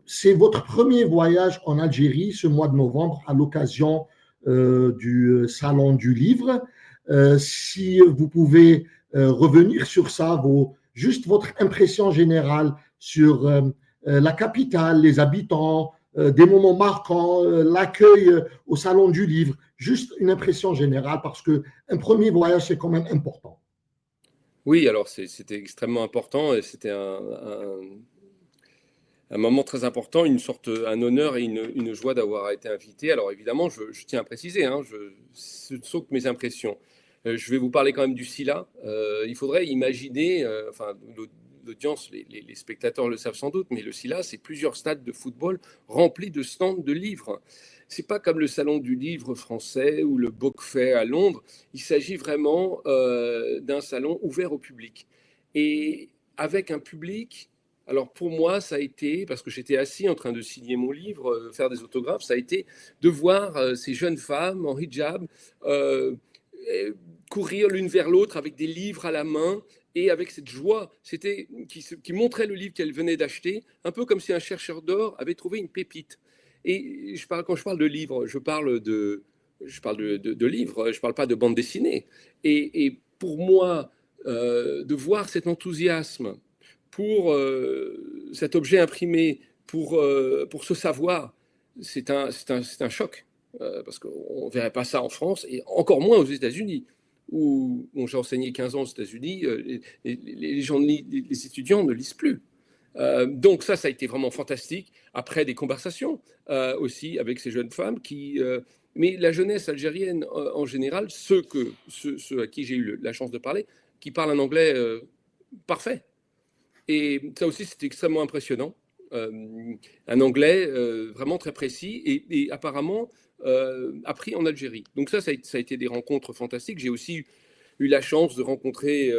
c'est votre premier voyage en Algérie ce mois de novembre à l'occasion du Salon du Livre. Si vous pouvez revenir sur ça, juste votre impression générale sur la capitale, les habitants, des moments marquants, l'accueil au Salon du Livre, juste une impression générale parce qu'un premier voyage, c'est quand même important. Oui, alors c'était extrêmement important et c'était un moment très important, un honneur et une joie d'avoir été invité. Alors évidemment, je tiens à préciser, hein, ce ne sont que mes impressions. Je vais vous parler quand même du SILA. Il faudrait imaginer, enfin l'audience, les spectateurs le savent sans doute, mais le SILA, c'est plusieurs stades de football remplis de stands de livres. C'est pas comme le Salon du Livre français ou le Book Fair à Londres. Il s'agit vraiment d'un salon ouvert au public. Et avec un public. Alors pour moi, ça a été, parce que j'étais assis en train de signer mon livre, faire des autographes, ça a été de voir ces jeunes femmes en hijab courir l'une vers l'autre avec des livres à la main et avec cette joie qui montrait le livre qu'elles venaient d'acheter, un peu comme si un chercheur d'or avait trouvé une pépite. Et quand je parle de livres, je parle de livres, je ne parle pas de bande dessinée. Et pour moi, de voir cet enthousiasme pour cet objet imprimé, pour ce savoir, c'est un choc, parce qu'on ne verrait pas ça en France, et encore moins aux États-Unis, où j'ai enseigné 15 ans aux États-Unis, les étudiants ne lisent plus. Donc ça a été vraiment fantastique, après des conversations aussi avec ces jeunes femmes mais la jeunesse algérienne en général, ceux à qui j'ai eu la chance de parler, qui parlent un anglais parfait. Et ça aussi, c'était extrêmement impressionnant. Un anglais vraiment très précis et apparemment appris en Algérie. Donc ça a été des rencontres fantastiques. J'ai aussi eu la chance de rencontrer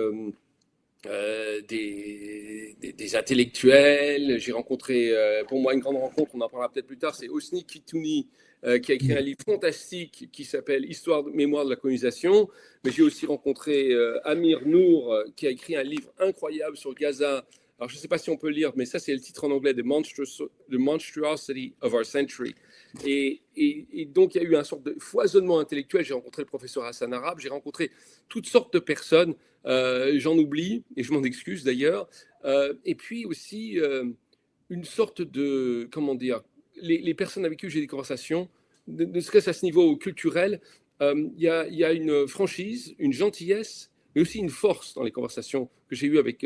des intellectuels. J'ai rencontré, pour moi, une grande rencontre, on en parlera peut-être plus tard, c'est Hosni Kitouni, qui a écrit un livre fantastique qui s'appelle Histoire, mémoire de la colonisation. Mais j'ai aussi rencontré Amir Nour, qui a écrit un livre incroyable sur Gaza. Alors, je ne sais pas si on peut le lire, mais ça, c'est le titre en anglais, The Monstrosity of Our Century. Et donc, il y a eu un sorte de foisonnement intellectuel. J'ai rencontré le professeur Hassan Arabe, j'ai rencontré toutes sortes de personnes. J'en oublie, et je m'en excuse d'ailleurs. Et puis aussi, une sorte de, comment dire, les personnes avec qui j'ai des conversations, ne serait-ce à ce niveau culturel, il y a une franchise, une gentillesse, mais aussi une force dans les conversations que j'ai eues avec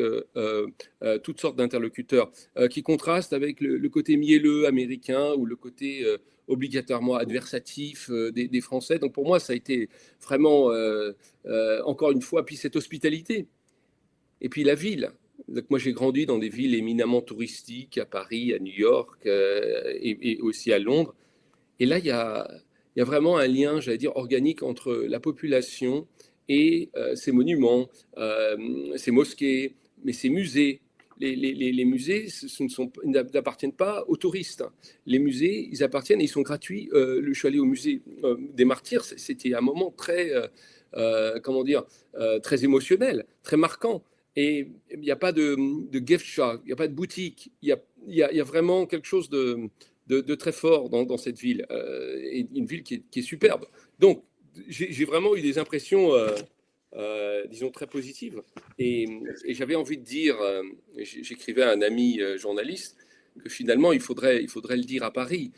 toutes sortes d'interlocuteurs, qui contrastent avec le côté mielleux américain ou le côté obligatoirement adversatif des Français. Donc pour moi, ça a été vraiment, encore une fois, puis cette hospitalité. Et puis la ville. Donc moi, j'ai grandi dans des villes éminemment touristiques, à Paris, à New York et aussi à Londres. Et là, il y a vraiment un lien, j'allais dire, organique entre la population et ces monuments, ces mosquées, mais ces musées. Les musées n'appartiennent pas aux touristes. Les musées, ils appartiennent et ils sont gratuits. Je suis allé au musée des Martyrs, c'était un moment très, très émotionnel, très marquant. Et il n'y a pas de gift shop, il n'y a pas de boutique, il y a vraiment quelque chose de très fort dans cette ville, et une ville qui est superbe. Donc, j'ai vraiment eu des impressions, disons, très positives. Et j'avais envie de dire, j'écrivais à un ami journaliste, que finalement, il faudrait le dire à Paris.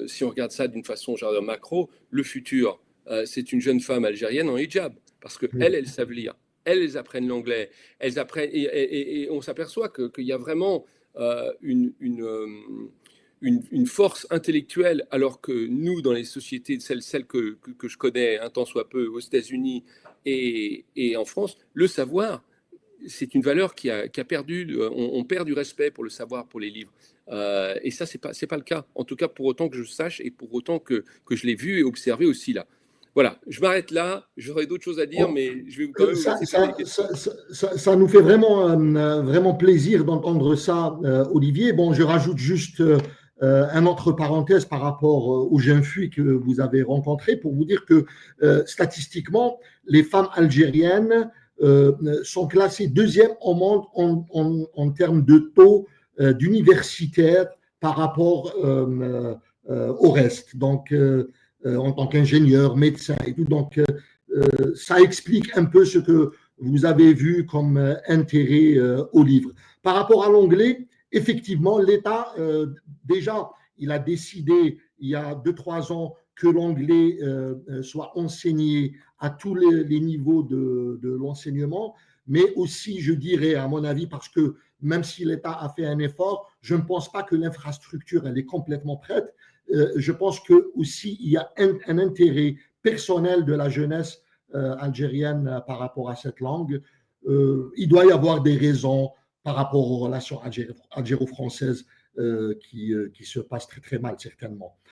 Si on regarde ça d'une façon genre macro, le futur, c'est une jeune femme algérienne en hijab, parce qu'elles savent lire. Elles apprennent l'anglais, elles apprennent, et on s'aperçoit qu'il y a vraiment une force intellectuelle, alors que nous, dans les sociétés, celles que je connais un tant soit peu aux États-Unis et en France, le savoir, c'est une valeur qui a perdu, on perd du respect pour le savoir, pour les livres. Et ça, c'est pas le cas, en tout cas pour autant que je sache et pour autant que je l'ai vu et observé aussi là. Voilà, je m'arrête là. J'aurais d'autres choses à dire, mais je vais quand même vous laisser poser des questions. Ça nous fait vraiment plaisir d'entendre ça, Olivier. Bon, je rajoute juste un autre parenthèse par rapport aux jeunes filles que vous avez rencontrées pour vous dire que statistiquement, les femmes algériennes sont classées deuxième au monde en termes de taux d'universitaires par rapport au reste. Donc, en tant qu'ingénieur, médecin et tout. Donc, ça explique un peu ce que vous avez vu comme intérêt au livre. Par rapport à l'anglais, effectivement, l'État, déjà, il a décidé il y a 2-3 ans que l'anglais soit enseigné à tous les niveaux de l'enseignement, mais aussi, je dirais, à mon avis, parce que même si l'État a fait un effort, je ne pense pas que l'infrastructure elle est complètement prête. Je pense que aussi il y a un intérêt personnel de la jeunesse algérienne par rapport à cette langue. Il doit y avoir des raisons par rapport aux relations algéro-françaises qui se passent très très mal certainement.